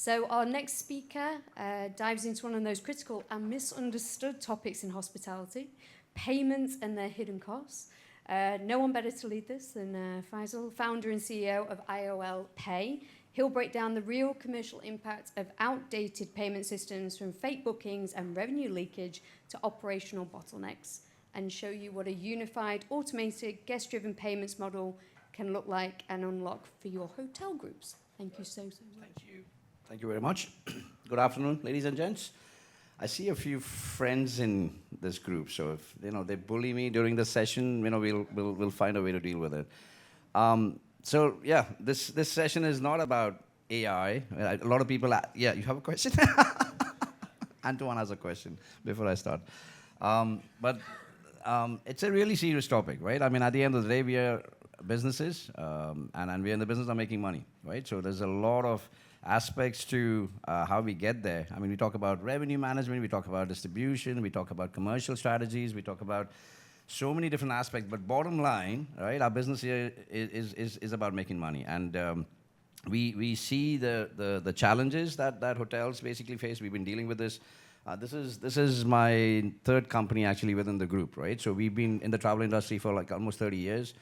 So our next speaker dives into one of those critical and misunderstood topics in hospitality, payments and their hidden costs. No one better to lead this than Faisal, founder and CEO of iOL Pay. He'll break down the real commercial impact of outdated payment systems, from fake bookings and revenue leakage to operational bottlenecks, and show you what a unified, automated, guest-driven payments model can look like and unlock for your hotel groups. Thank you so much. Thank you. Thank you very much. Good afternoon, ladies and gents. I see a few friends in this group, so if they bully me during the session, we'll find a way to deal with it. So yeah, this session is not about AI. A lot of people, yeah, you have a question? Antoine has a question before I start. But it's a really serious topic, right? I mean, at the end of the day, we are businesses, and we're in the business of making money, right? So there's a lot of aspects to how we get there. I mean, we talk about revenue management, we talk about distribution, we talk about commercial strategies, we talk about so many different aspects, but bottom line, right, our business here is about making money. And we see the challenges that hotels basically face. We've been dealing with this. This is my third company actually within the group, right? So we've been in the travel industry for like almost 30 years.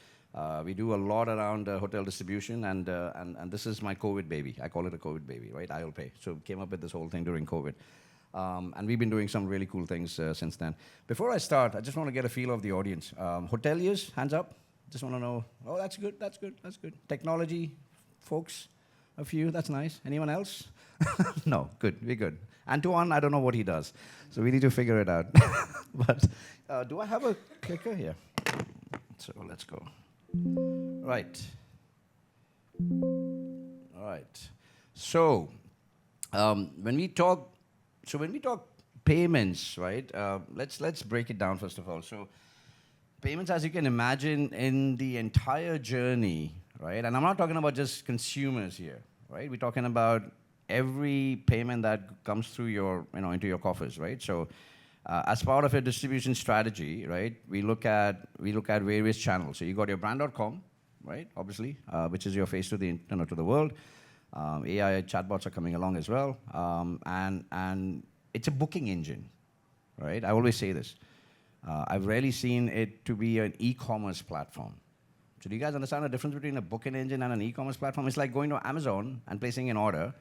We do a lot around hotel distribution, and this is my COVID baby. I call it a COVID baby, right? iOL Pay. So came up with this whole thing during COVID. And we've been doing some really cool things since then. Before I start, I just want to get a feel of the audience. Hoteliers, hands up. Just want to know, oh, that's good, that's good, that's good. Technology folks, a few, that's nice. Anyone else? No, good, we're good. Antoine, I don't know what he does. So we need to figure it out. But do I have a clicker here? So let's go. Right. All right. So when we talk payments, right? Let's break it down first of all. So payments, as you can imagine, in the entire journey, right? And I'm not talking about just consumers here, right? We're talking about every payment that comes through your, into your coffers, right? So as part of a distribution strategy, right, we look at various channels. So you got your brand.com, right? Obviously, which is your face to the to the world. AI chatbots are coming along as well, and it's a booking engine, right? I always say this. I've rarely seen it to be an e-commerce platform. So do you guys understand the difference between a booking engine and an e-commerce platform? It's like going to Amazon and placing an order,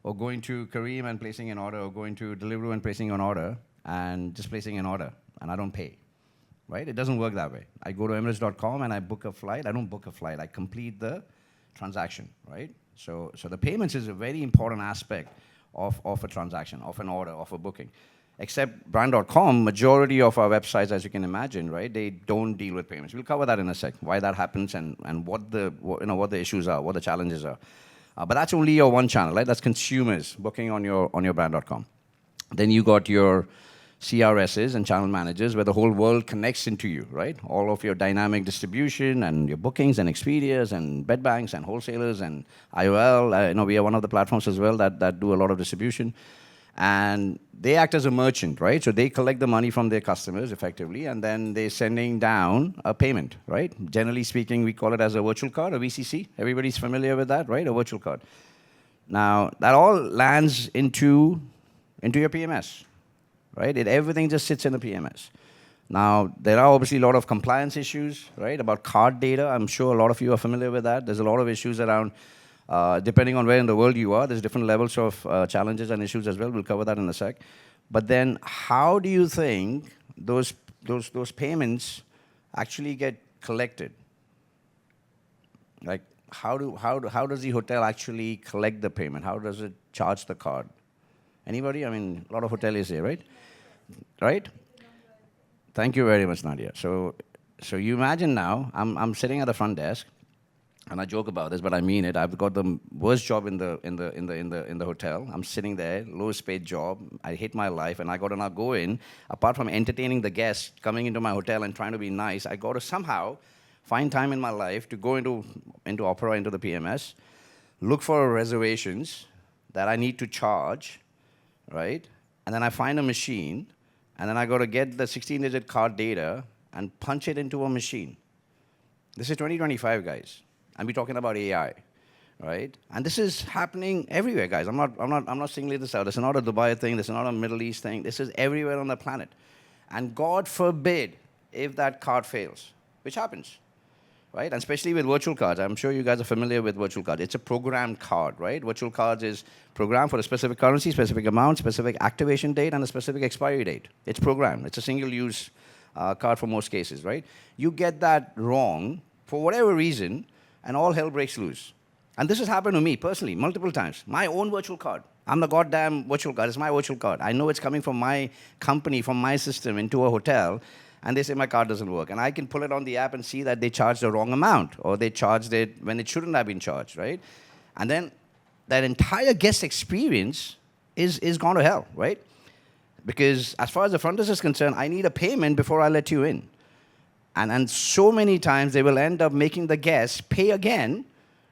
or going to Careem and placing an order, or going to Deliveroo and placing an order, and just placing an order, and I don't pay, right? It doesn't work that way. I go to Emirates.com and I book a flight. I don't book a flight. I complete the transaction, right? So the payments is a very important aspect of a transaction, of an order, of a booking. Except brand.com, majority of our websites, as you can imagine, right, they don't deal with payments. We'll cover that in a sec, why that happens and what the issues are, what the challenges are. But that's only your one channel, right? That's consumers booking on your brand.com. Then you got your CRSs and channel managers, where the whole world connects into you, right? All of your dynamic distribution and your bookings and Expedias and bed banks and wholesalers and IOL. We are one of the platforms as well that do a lot of distribution. And they act as a merchant, right? So they collect the money from their customers effectively, and then they're sending down a payment, right? Generally speaking, we call it as a virtual card, a VCC. Everybody's familiar with that, right? A virtual card. Now, that all lands into your PMS, right? Everything just sits in the PMS. Now, there are obviously a lot of compliance issues, right, about card data. I'm sure a lot of you are familiar with that. There's a lot of issues around, depending on where in the world you are, there's different levels of challenges and issues as well. We'll cover that in a sec. But then how do you think those payments actually get collected? Like, how does the hotel actually collect the payment? How does it charge the card? Anybody? I mean, a lot of hoteliers here, right? Right? Thank you very much, Nadia. So you imagine now, I'm sitting at the front desk, and I joke about this, but I mean it. I've got the worst job in the hotel. I'm sitting there, lowest paid job. I hate my life, and I got to now go in. Apart from entertaining the guests coming into my hotel and trying to be nice, I got to somehow find time in my life to go into Opera, into the PMS, look for reservations that I need to charge, right? And then I find a machine, and then I got to get the 16-digit card data and punch it into a machine. This is 2025, guys. And we're talking about AI, right? And this is happening everywhere, guys. I'm not singling this out. This is not a Dubai thing. This is not a Middle East thing. This is everywhere on the planet. And God forbid if that card fails, which happens, right? And especially with virtual cards. I'm sure you guys are familiar with virtual cards. It's a programmed card, right? Virtual cards is programmed for a specific currency, specific amount, specific activation date, and a specific expiry date. It's programmed. It's a single-use card for most cases, right? You get that wrong for whatever reason, and all hell breaks loose. And this has happened to me personally multiple times. My own virtual card. I'm the goddamn virtual card. It's my virtual card. I know it's coming from my company, from my system into a hotel, and they say my card doesn't work. And I can pull it on the app and see that they charged the wrong amount, or they charged it when it shouldn't have been charged, right? And then that entire guest experience is gone to hell, right? Because as far as the front desk is concerned, I need a payment before I let you in. And so many times they will end up making the guest pay again,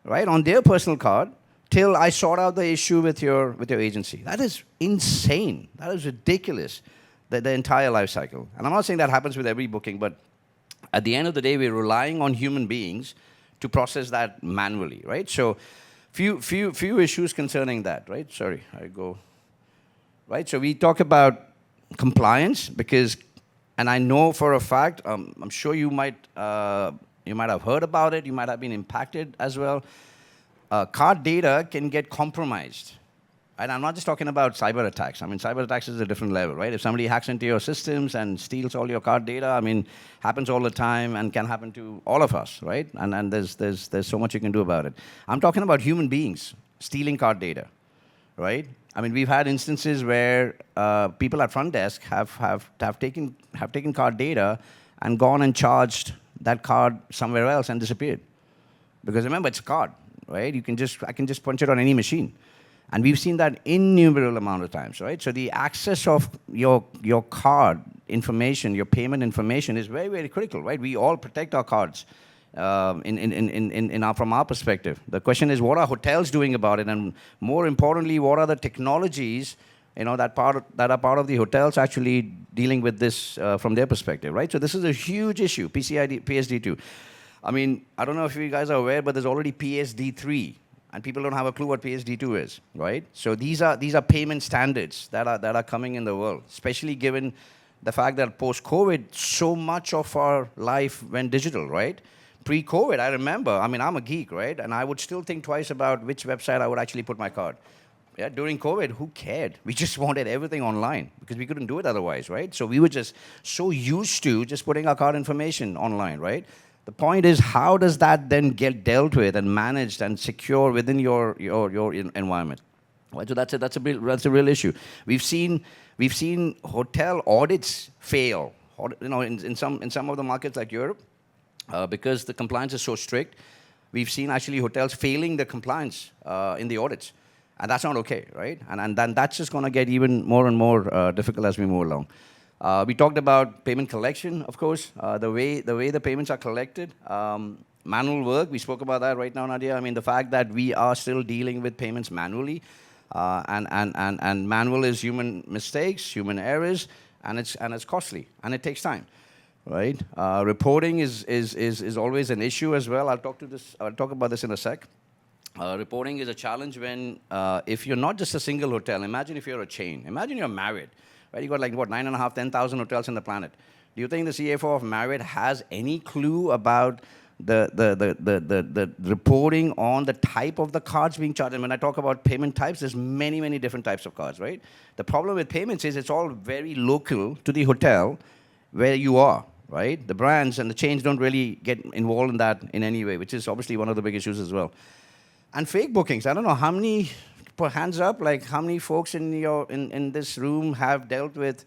right, on their personal card, till I sort out the issue with your agency. That is insane. That is ridiculous, the entire life cycle. And I'm not saying that happens with every booking, but at the end of the day, we're relying on human beings to process that manually, right? So few issues concerning that, right? Sorry, I go. Right, so we talk about compliance because, and I know for a fact, I'm sure you might have heard about it, you might have been impacted as well. Card data can get compromised. And I'm not just talking about cyber attacks. I mean, cyber attacks is a different level, right? If somebody hacks into your systems and steals all your card data, I mean, happens all the time and can happen to all of us, right? And there's so much you can do about it. I'm talking about human beings stealing card data, right? I mean, we've had instances where people at front desk have taken card data and gone and charged that card somewhere else and disappeared. Because remember, it's a card, right? I can just punch it on any machine. And we've seen that innumerable amount of times, right? So the access of your card information, your payment information is very, very critical, right? We all protect our cards from our perspective. The question is, what are hotels doing about it? And more importantly, what are the technologies, that are part of the hotels actually dealing with this from their perspective, right? So this is a huge issue, PSD2. I mean, I don't know if you guys are aware, but there's already PSD3. And people don't have a clue what PSD2 is, right? So these are payment standards that are coming in the world, especially given the fact that post-COVID, so much of our life went digital, right? Pre-COVID, I remember, I mean, I'm a geek, right? And I would still think twice about which website I would actually put my card. Yeah, during COVID, who cared? We just wanted everything online because we couldn't do it otherwise, right? So we were just so used to just putting our card information online, right? The point is, how does that then get dealt with and managed and secure within your environment? Right, so that's a real issue. We've seen hotel audits fail. In some of the markets like Europe, because the compliance is so strict, we've seen actually hotels failing the compliance in the audits, and that's not okay, right? And then that's just going to get even more and more difficult as we move along. We talked about payment collection, of course, the way the payments are collected. Manual work, we spoke about that right now, Nadia. I mean, the fact that we are still dealing with payments manually, and manual is human mistakes, human errors, and it's costly, and it takes time, right? Reporting is always an issue as well. I'll talk about this in a sec. Reporting is a challenge when, if you're not just a single hotel, imagine if you're a chain. Imagine you're Marriott. Right, you got 9.5, 10,000 hotels in the planet. Do you think the CFO of Marriott has any clue about the reporting on the type of the cards being charged? And when I talk about payment types, there's many different types of cards, right? The problem with payments is it's all very local to the hotel where you are, right? The brands and the chains don't really get involved in that in any way, which is obviously one of the big issues as well. And fake bookings. I don't know how many. Put hands up, how many folks in this room have dealt with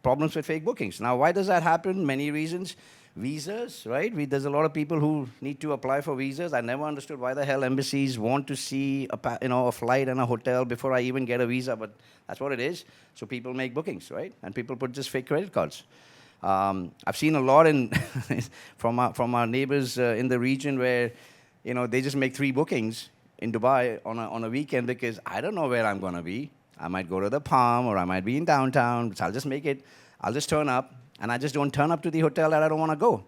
problems with fake bookings? Now, why does that happen? Many reasons. Visas, right? There's a lot of people who need to apply for visas. I never understood why the hell embassies want to see a flight and a hotel before I even get a visa, but that's what it is. So people make bookings, right? And people put just fake credit cards. I've seen a lot from our neighbors in the region where they just make 3 bookings in Dubai on a weekend because I don't know where I'm going to be. I might go to the Palm or I might be in downtown. So I'll just turn up, and I just don't turn up to the hotel that I don't want to go.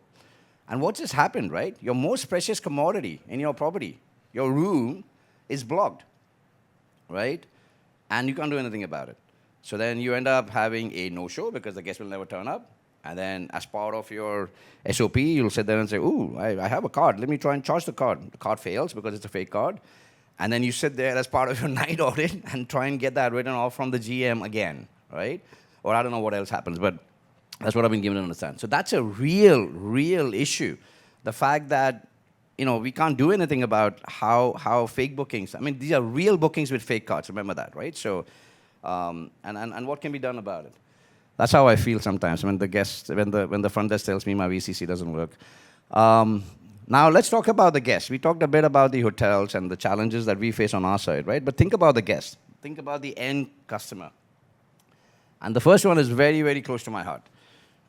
And what just happened, right? Your most precious commodity in your property, your room, is blocked, right? And you can't do anything about it. So then you end up having a no-show because the guest will never turn up. And then as part of your SOP, you'll sit there and say, ooh, I have a card. Let me try and charge the card. The card fails because it's a fake card. And then you sit there as part of your night audit and try and get that written off from the GM again, right? Or I don't know what else happens, but that's what I've been given to understand. So that's a real issue. The fact that, we can't do anything about how fake bookings, I mean, these are real bookings with fake cards, remember that, right? So, and what can be done about it? That's how I feel sometimes when the front desk tells me my VCC doesn't work. Now let's talk about the guests. We talked a bit about the hotels and the challenges that we face on our side, right? But think about the guest. Think about the end customer. And the first one is very close to my heart,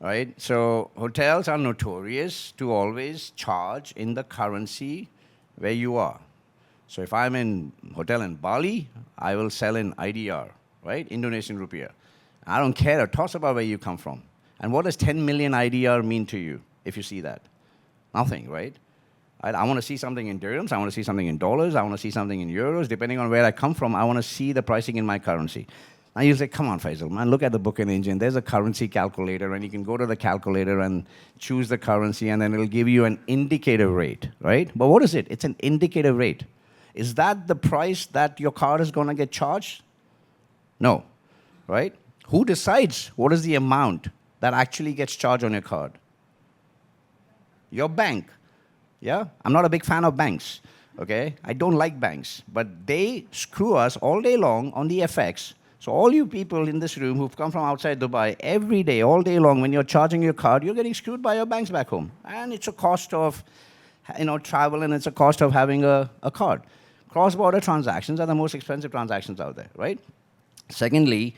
right? So hotels are notorious to always charge in the currency where you are. So if I'm in hotel in Bali, I will sell in IDR, right? Indonesian rupiah. I don't care a toss about where you come from. And what does 10 million IDR mean to you if you see that? Nothing, right? I want to see something in dirhams, I want to see something in dollars, I want to see something in euros. Depending on where I come from, I want to see the pricing in my currency. Now you say, come on, Faisal, man, look at the booking engine. There's a currency calculator, and you can go to the calculator and choose the currency, and then it'll give you an indicative rate, right? But what is it? It's an indicative rate. Is that the price that your card is going to get charged? No, right? Who decides what is the amount that actually gets charged on your card? Your bank. Yeah? I'm not a big fan of banks, okay? I don't like banks, but they screw us all day long on the FX. So all you people in this room who've come from outside Dubai, every day, all day long, when you're charging your card, you're getting screwed by your banks back home. And it's a cost of, travel, and it's a cost of having a card. Cross-border transactions are the most expensive transactions out there, right? Secondly,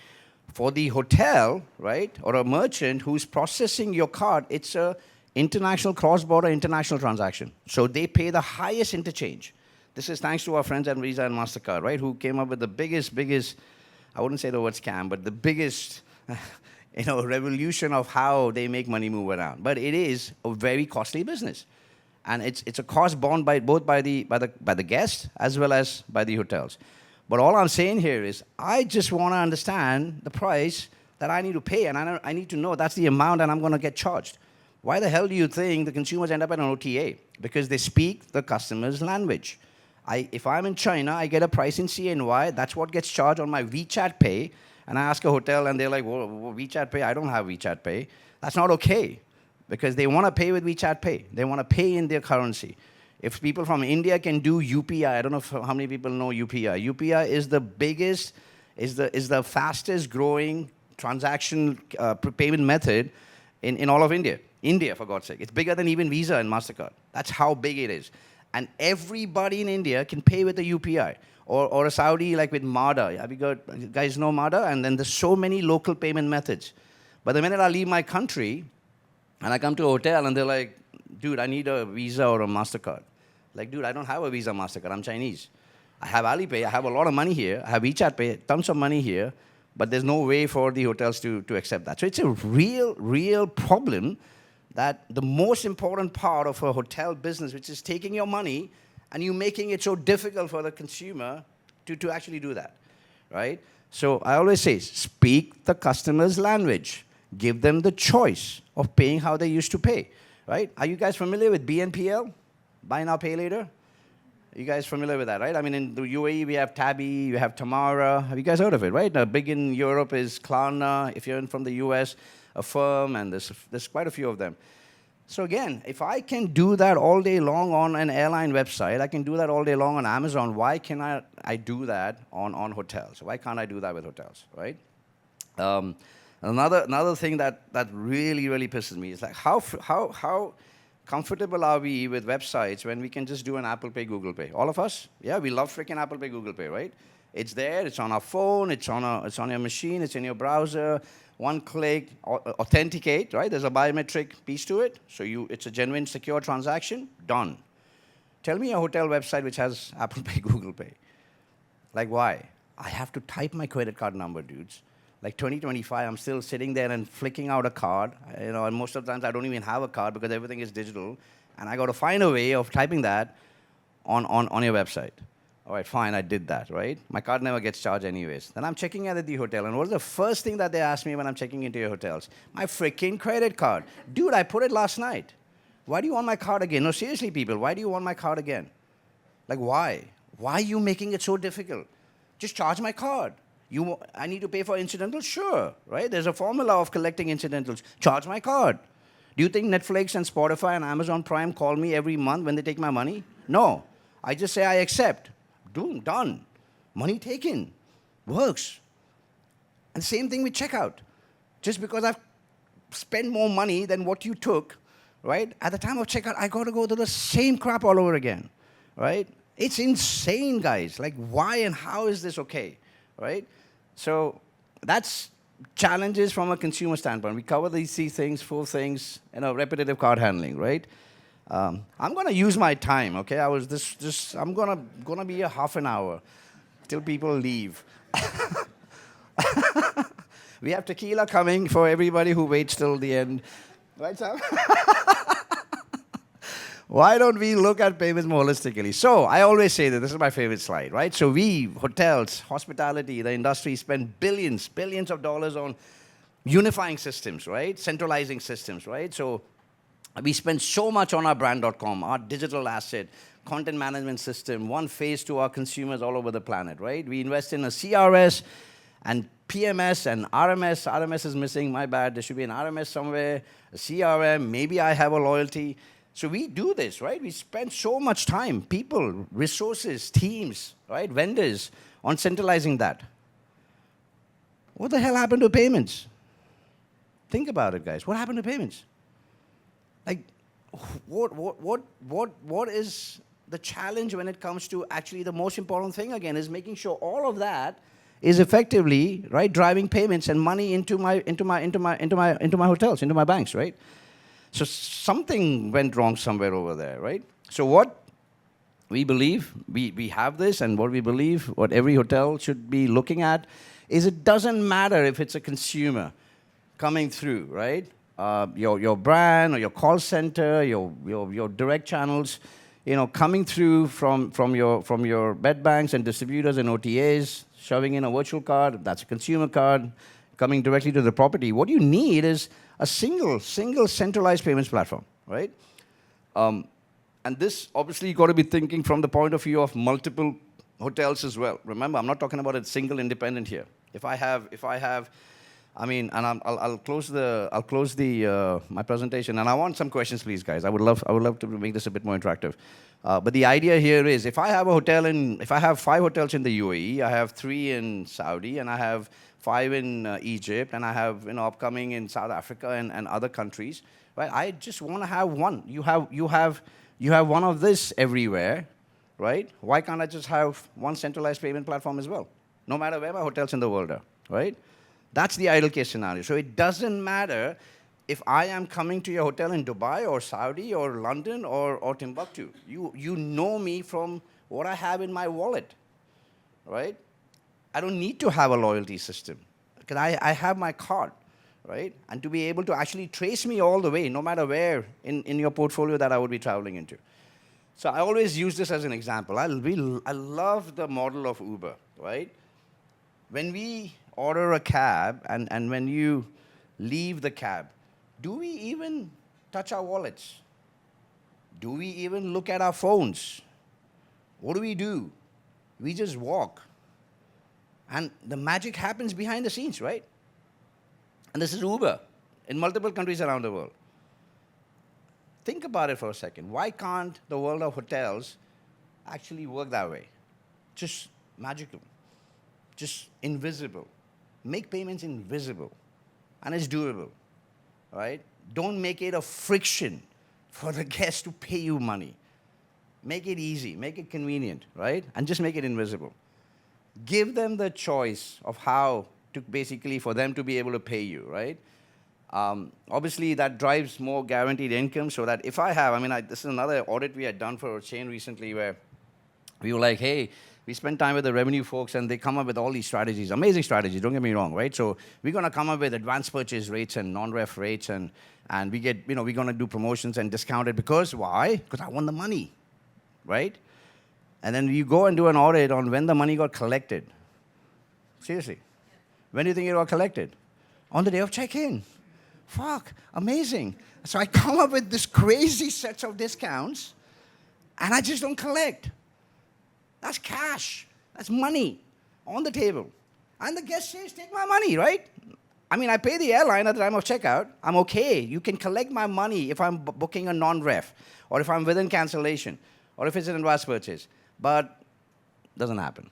for the hotel, right, or a merchant who's processing your card, it's a international, cross-border international transaction. So they pay the highest interchange. This is thanks to our friends at Visa and MasterCard, right, who came up with the biggest, I wouldn't say the word scam, but the biggest, revolution of how they make money move around. But it is a very costly business. And it's a cost borne by the guest as well as by the hotels. But all I'm saying here is I just want to understand the price that I need to pay, and I need to know that's the amount that I'm going to get charged. Why the hell do you think the consumers end up at an OTA? Because they speak the customer's language. If I'm in China, I get a price in CNY. That's what gets charged on my WeChat Pay. And I ask a hotel, and they're like, well, WeChat Pay? I don't have WeChat Pay. That's not okay, because they want to pay with WeChat Pay. They want to pay in their currency. If people from India can do UPI, I don't know how many people know UPI. UPI is the biggest, is the fastest growing transaction payment method in all of India. India, for God's sake. It's bigger than even Visa and MasterCard. That's how big it is. And everybody in India can pay with a UPI. Or a Saudi, like with MADA. Have you guys know MADA? And then there's so many local payment methods. But the minute I leave my country, and I come to a hotel, and they're like, dude, I need a Visa or a MasterCard. Like, dude, I don't have a Visa, MasterCard. I'm Chinese. I have Alipay. I have a lot of money here. I have WeChat Pay, tons of money here. But there's no way for the hotels to accept that. So it's a real problem that the most important part of a hotel business, which is taking your money and you making it so difficult for the consumer to actually do that, right? So I always say, speak the customer's language. Give them the choice of paying how they used to pay, right? Are you guys familiar with BNPL? Buy now, pay later? You guys familiar with that, right? I mean, in the UAE, we have Tabby, you have Tamara. Have you guys heard of it, right? Big in Europe is Klarna. If you're from the US, Affirm, and there's quite a few of them. So again, if I can do that all day long on an airline website, I can do that all day long on Amazon, why can I do that on hotels? Why can't I do that with hotels, right? Another thing that really pisses me is like how comfortable are we with websites when we can just do an Apple Pay, Google Pay? All of us? Yeah, we love freaking Apple Pay, Google Pay, right? It's there, it's on our phone, it's on your machine, it's in your browser. One click, authenticate, right? There's a biometric piece to it. So it's a genuine, secure transaction, done. Tell me a hotel website which has Apple Pay, Google Pay. Like, why? I have to type my credit card number, dudes. Like 2025, I'm still sitting there and flicking out a card. And most of the times I don't even have a card because everything is digital. And I got to find a way of typing that on your website. All right, fine, I did that, right? My card never gets charged anyways. Then I'm checking out at the hotel, and what's the first thing that they ask me when I'm checking into your hotels? My freaking credit card. Dude, I put it last night. Why do you want my card again? No, seriously, people, why do you want my card again? Like, why? Why are you making it so difficult? Just charge my card. I need to pay for incidentals? Sure, right? There's a formula of collecting incidentals. Charge my card. Do you think Netflix and Spotify and Amazon Prime call me every month when they take my money? No. I just say I accept. Done. Money taken. Works. And same thing with checkout. Just because I've spent more money than what you took, right? At the time of checkout, I got to go through the same crap all over again, right? It's insane, guys. Like, why and how is this okay, right? So that's challenges from a consumer standpoint. We cover these 3 things, 4 things, repetitive card handling, right? I'm going to use my time, okay? I'm going to be a half an hour till people leave. We have tequila coming for everybody who waits till the end. Right, Sam? Why don't we look at payments more holistically? So I always say that this is my favorite slide, right? So we, hotels, hospitality, the industry spend billions of dollars on unifying systems, right? Centralizing systems, right? So we spend so much on our brand.com, our digital asset, content management system, one face to our consumers all over the planet, right? We invest in a CRS and PMS and RMS. RMS is missing, my bad. There should be an RMS somewhere, a CRM, maybe I have a loyalty. So we do this, right? We spend so much time, people, resources, teams, right, vendors, on centralizing that. What the hell happened to payments? Think about it, guys. What happened to payments? Like, what is the challenge when it comes to actually the most important thing again is making sure all of that is effectively, right, driving payments and money into my hotels, into my banks, right? So something went wrong somewhere over there, right? So what we believe, we have this, and what we believe, what every hotel should be looking at, is it doesn't matter if it's a consumer coming through, right? Your brand or your call center, your direct channels, coming through from your bed banks and distributors and OTAs, shoving in a virtual card, that's a consumer card, coming directly to the property. What you need is a single centralized payments platform, right? And this, obviously, you've got to be thinking from the point of view of multiple hotels as well. Remember, I'm not talking about a single independent here. If I have, and I'll close my presentation, and I want some questions, please, guys. I would love to make this a bit more interactive. But the idea here is, if I have 5 hotels in the UAE, I have 3 in Saudi, and I have 5 in Egypt, and I have upcoming in South Africa and other countries, right? I just want to have one. You have one of this everywhere, right? Why can't I just have one centralized payment platform as well? No matter where my hotels in the world are, right? That's the ideal case scenario. So it doesn't matter if I am coming to your hotel in Dubai or Saudi or London or Timbuktu. You know me from what I have in my wallet, right? I don't need to have a loyalty system because I have my card, right? And to be able to actually trace me all the way, no matter where in your portfolio that I would be traveling into. So I always use this as an example. I love the model of Uber, right? When we order a cab and when you leave the cab, do we even touch our wallets? Do we even look at our phones? What do? We just walk. And the magic happens behind the scenes, right? And this is Uber in multiple countries around the world. Think about it for a second. Why can't the world of hotels actually work that way? Just magical. Just invisible. Make payments invisible. And it's doable, right? Don't make it a friction for the guest to pay you money. Make it easy. Make it convenient, right? And just make it invisible. Give them the choice of how to basically for them to be able to pay you, right? Obviously, that drives more guaranteed income so that if I have, this is another audit we had done for a chain recently where we were like, hey, we spent time with the revenue folks and they come up with all these strategies, amazing strategies, don't get me wrong, right? So we're going to come up with advanced purchase rates and non-ref rates and we get, we're going to do promotions and discount it because why? Because I want the money, right? And then you go and do an audit on when the money got collected. Seriously. When do you think it got collected? On the day of check-in. Fuck, amazing. So I come up with this crazy sets of discounts, and I just don't collect. That's cash. That's money on the table. And the guest says, take my money, right? I mean, I pay the airline at the time of checkout. I'm okay. You can collect my money if I'm booking a non-ref, or if I'm within cancellation, or if it's an advance purchase. But it doesn't happen,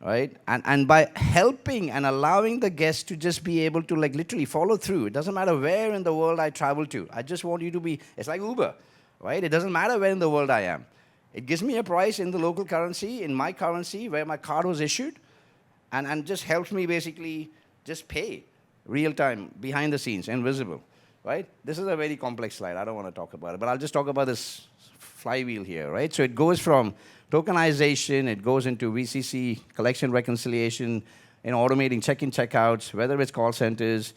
right? And by helping and allowing the guest to just be able to like literally follow through, it doesn't matter where in the world I travel to. I just want you to be, it's like Uber, right? It doesn't matter where in the world I am. It gives me a price in the local currency, in my currency, where my card was issued, and just helps me basically just pay real time, behind the scenes, invisible, right? This is a very complex slide. I don't want to talk about it, but I'll just talk about this flywheel here, right? So it goes from tokenization, it goes into VCC, collection reconciliation, automating check-in, checkouts, whether it's call centers,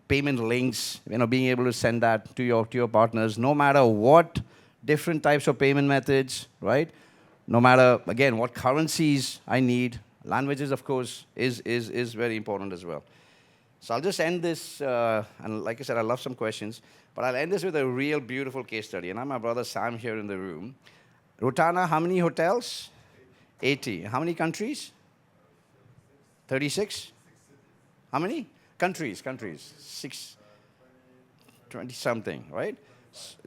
payment links, being able to send that to your partners, no matter what different types of payment methods, right? No matter, again, what currencies I need. Languages, of course, is very important as well. So I'll just end this, and like I said, I love some questions, but I'll end this with a real beautiful case study. And I have my brother Sam here in the room. Rotana, how many hotels? 80. How many countries? 36? How many? Countries. 20-something, right?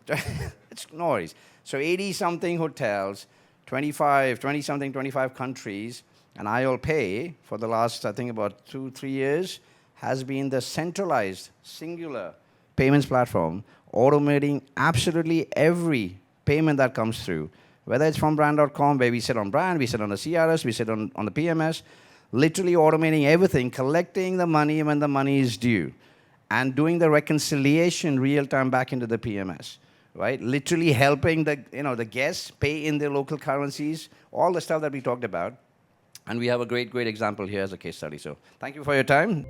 It's no worries. So 80-something hotels, 20-something, 25 countries, and iOL Pay for the last, I think, about 2-3 years has been the centralized, singular payments platform, automating absolutely every payment that comes through, whether it's from brand.com, where we sit on brand, we sit on the CRS, we sit on the PMS, literally automating everything, collecting the money when the money is due, and doing the reconciliation real time back into the PMS, right? Literally helping the guests pay in their local currencies, all the stuff that we talked about. And we have a great example here as a case study. So thank you for your time.